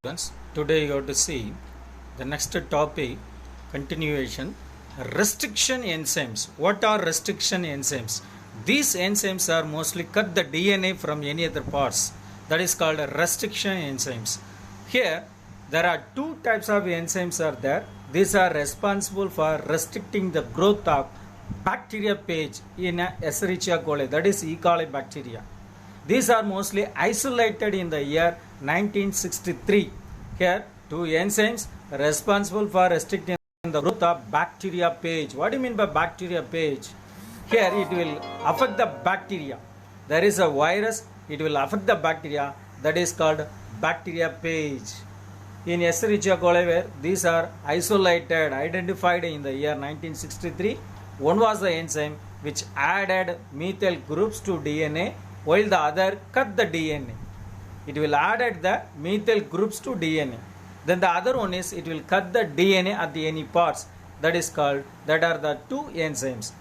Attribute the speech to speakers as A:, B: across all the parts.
A: Students, today you have to see the next topic continuation restriction enzymes. What are restriction enzymes? These enzymes are mostly cut the DNA from any other parts, that is called restriction enzymes. Here there are two types of enzymes are there. These are responsible for restricting the growth of bacteria phage in Escherichia coli, that is E. coli bacteria. These are mostly isolated in the year 1963. Here, two enzymes responsible for restricting the growth of bacteria phage. What do you mean by bacteria phage? Here, it will affect the bacteria. There is a virus, it will affect the bacteria, that is called bacteria phage. In Escherichia coli, where these are isolated, identified in the year 1963, one was the enzyme which added methyl groups to DNA, while the other cut the DNA. It will add the methyl groups to DNA. Then the other one is it will cut the DNA at the any parts. That are the two enzymes.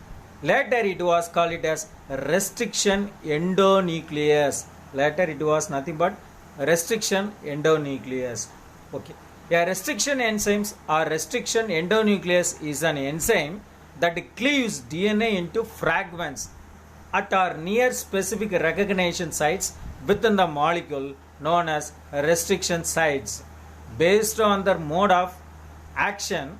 A: Later it was called it as restriction endonuclease. Later it was nothing but restriction endonuclease. Okay. A restriction enzymes or restriction endonuclease is an enzyme that cleaves DNA into fragments at or near specific recognition sites within the molecule known as restriction sites. Based on the mode of action,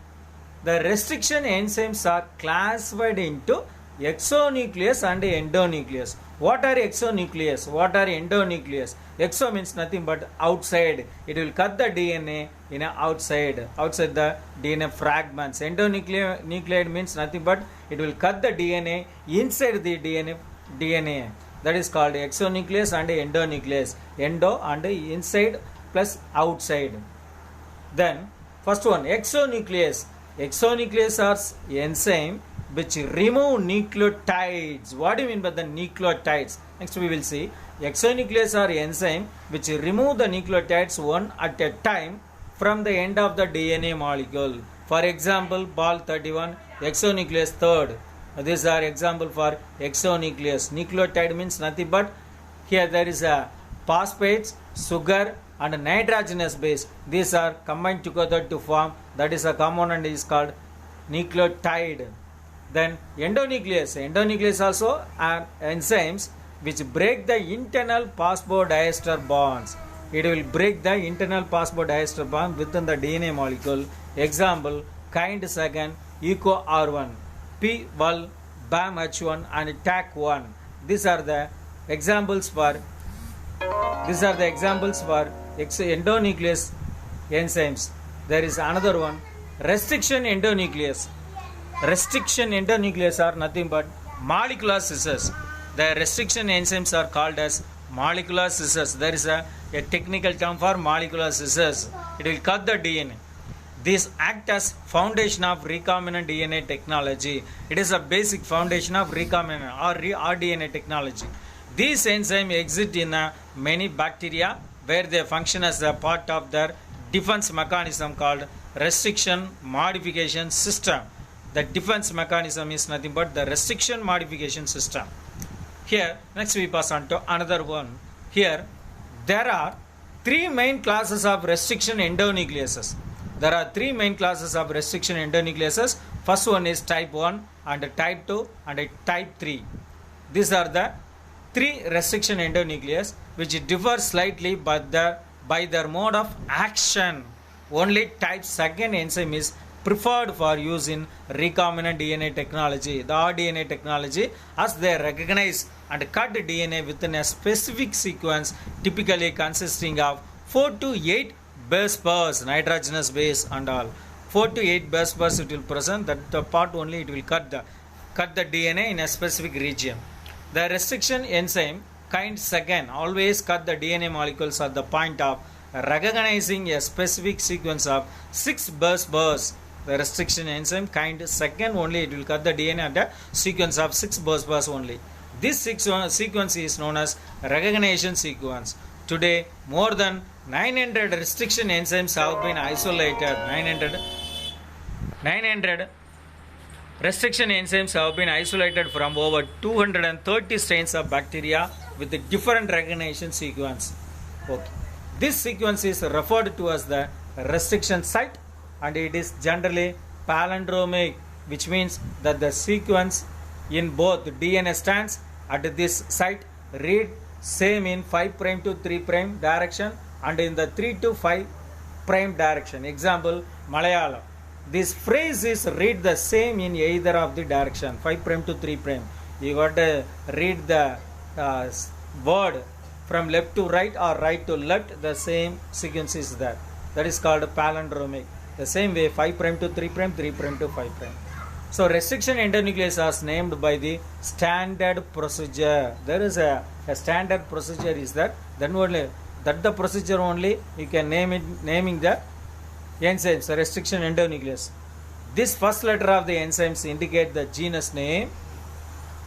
A: the restriction enzymes are classified into exonuclease and endonuclease. What are exonuclease? What are endonuclease? Exo means nothing but outside. It will cut the DNA in outside the DNA fragments. Endonucleate means nothing but it will cut the DNA inside the DNA. That is called exonuclease and endonuclease. Endo and inside plus outside. Then first one, exonuclease. Exonuclease are enzyme which remove nucleotides. What do you mean by the nucleotides? Next we will see. Exonuclease are enzyme which remove the nucleotides one at a time from the end of the DNA molecule. For example, ball 31, exonuclease third. These are example for exonuclease. Nucleotide means nothing but here there is a phosphates, sugar and a nitrogenous base. These are combined together to form, that is a component is called nucleotide. Then endonuclease. Endonuclease also are enzymes which break the internal phosphodiester bonds. It will break the internal phosphodiester bond within the DNA molecule. Example, kind second, eco R1, P1, BAM H1 and TAC1. These are the examples for endonuclease enzymes. There is another one, restriction endonuclease. Restriction endonuclease are nothing but molecular scissors. The restriction enzymes are called as molecular scissors. There is a technical term for molecular scissors. It will cut the DNA. These act as foundation of recombinant DNA technology. It is a basic foundation of recombinant or rDNA technology. These enzymes exist in many bacteria where they function as a part of their defense mechanism called restriction modification system. The defense mechanism is nothing but the restriction modification system. Here, next we pass on to another one. Here, there are three main classes of restriction endonucleases. There are three main classes of restriction endonucleases. First one is type 1 and type 2 and type 3. These are the three restriction endonucleases which differ slightly by their mode of action. Only type 2 enzyme is preferred for use in recombinant DNA technology, the rDNA technology, as they recognize and cut DNA within a specific sequence, typically consisting of 4 to 8 base pairs, nitrogenous base and all. 4 to 8 base pairs it will present, that the part only it will cut the DNA in a specific region. The restriction enzyme kind second always cut the DNA molecules at the point of recognizing a specific sequence of 6 base pairs. The restriction enzyme kind second only it will cut the DNA at a sequence of 6 base pairs only. This sequence is known as recognition sequence. Today, more than 900 restriction enzymes have been isolated. 900 restriction enzymes have been isolated from over 230 strains of bacteria with a different recognition sequence. Okay. This sequence is referred to as the restriction site, and it is generally palindromic, which means that the sequence in both DNA strands at this site read same in 5' to 3' direction and in the 3 to 5' direction. Example, Malayalam. This phrase is read the same in either of the direction, 5' to 3'. You got to read the word from left to right or right to left, the same sequence is there. That is called palindromic. The same way 5' to 3', 3' to 5'. So restriction endonuclease is named by the standard procedure. There is a standard procedure is that. Then only that the procedure only you can naming the enzymes, the restriction endonuclease. This first letter of the enzymes indicate the genus name.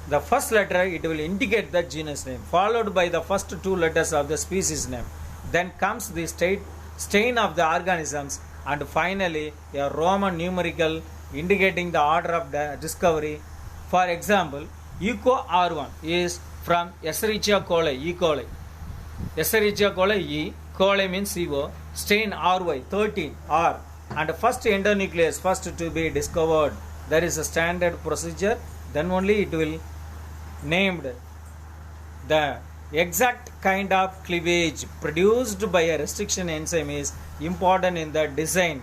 A: The first letter it will indicate the genus name, followed by the first two letters of the species name. Then comes the strain of the organisms, and finally a Roman numerical indicating the order of the discovery. For example, Eco R1 is from Escherichia coli, E. coli. Escherichia coli E, coli means CO, strain RY 13 R, and first endonuclease first to be discovered. There is a standard procedure, then only it will named. The exact kind of cleavage produced by a restriction enzyme is important in the design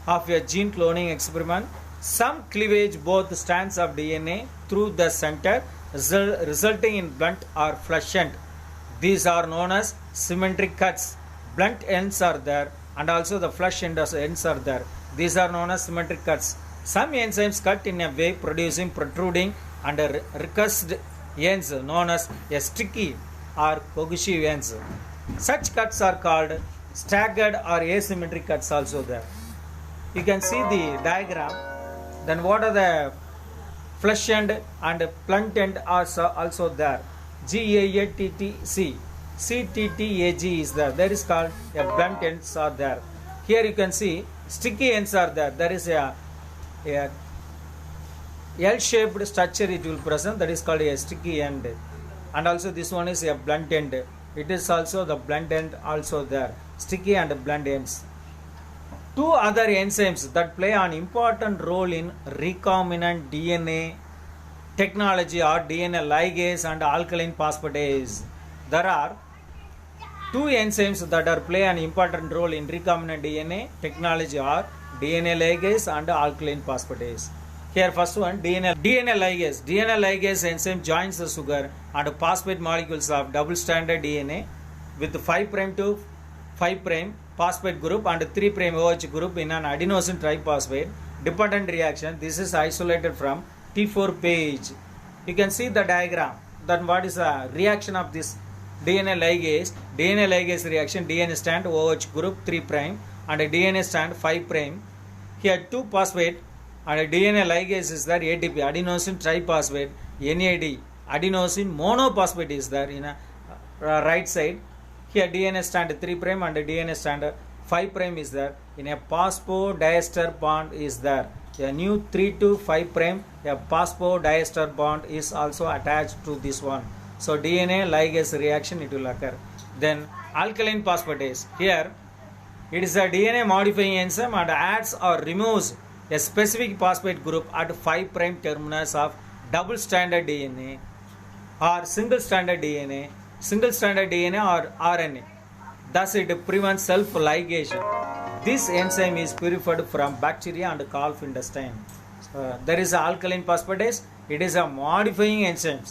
A: of a gene cloning experiment. Some cleavage both strands of DNA through the center, resulting in blunt or flush end. These are known as symmetric cuts. Blunt ends are there, and also the flush ends are there. These are known as symmetric cuts. Some enzymes cut in a way producing protruding and recessed ends known as a sticky or cohesive ends. Such cuts are called staggered or asymmetric cuts also there. You can see the diagram. Then what are the flush end and blunt end are also there. GAATTC, CTTAG is there. That is called a blunt ends are there. Here you can see sticky ends are there. There is a L-shaped structure it will present, that is called a sticky end, and also this one is a blunt end. It is also the blunt end also there, sticky and blunt ends. Two other enzymes that play an important role in recombinant DNA technology are DNA ligase and alkaline phosphatase. There are two enzymes that are play an important role in recombinant DNA technology are DNA ligase and alkaline phosphatase. Here first one, DNA ligase. DNA ligase enzyme joins the sugar and phosphate molecules of double-stranded DNA with 5' to 5' phosphate group and 3' OH group in an adenosine triphosphate dependent reaction. This is isolated from T4 page. You can see the diagram. Then what is the reaction of this DNA ligase? DNA ligase reaction, DNA strand OH group 3' and DNA strand 5'. Here 2 phosphate and DNA ligase is there, ATP, adenosine triphosphate, NAD, adenosine monophosphate is there in a right side. Here DNA strand 3' and DNA strand 5' is there. In a phosphodiester bond is there. A new 3 to 5', a phosphodiester bond is also attached to this one. So DNA ligase reaction it will occur. Then alkaline phosphatase. Here it is a DNA modifying enzyme and adds or removes a specific phosphate group at 5' terminus of double-stranded DNA or single-stranded DNA or RNA. Thus it prevents self-ligation. This enzyme is purified from bacteria and calf intestine. There is alkaline phosphatase. It is a modifying enzyme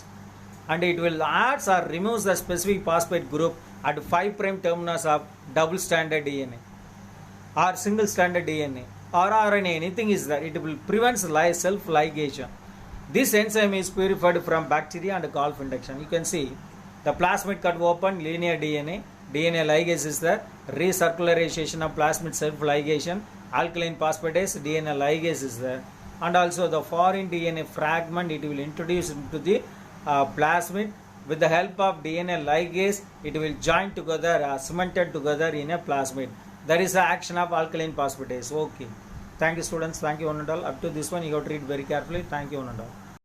A: and it will adds or removes the specific phosphate group at 5' terminus of double-stranded DNA or single-stranded DNA or RNA, anything is there. It will prevent self-ligation. This enzyme is purified from bacteria and calf induction. You can see the plasmid cut open linear DNA. DNA ligase is the recircularization of plasmid self-ligation. Alkaline phosphatase, DNA ligase is there. And also the foreign DNA fragment it will introduce into the plasmid. With the help of DNA ligase, it will join together, cemented together in a plasmid. That is the action of alkaline phosphatase. Okay. Thank you students. Thank you one and all. Up to this one you have to read very carefully. Thank you one and all.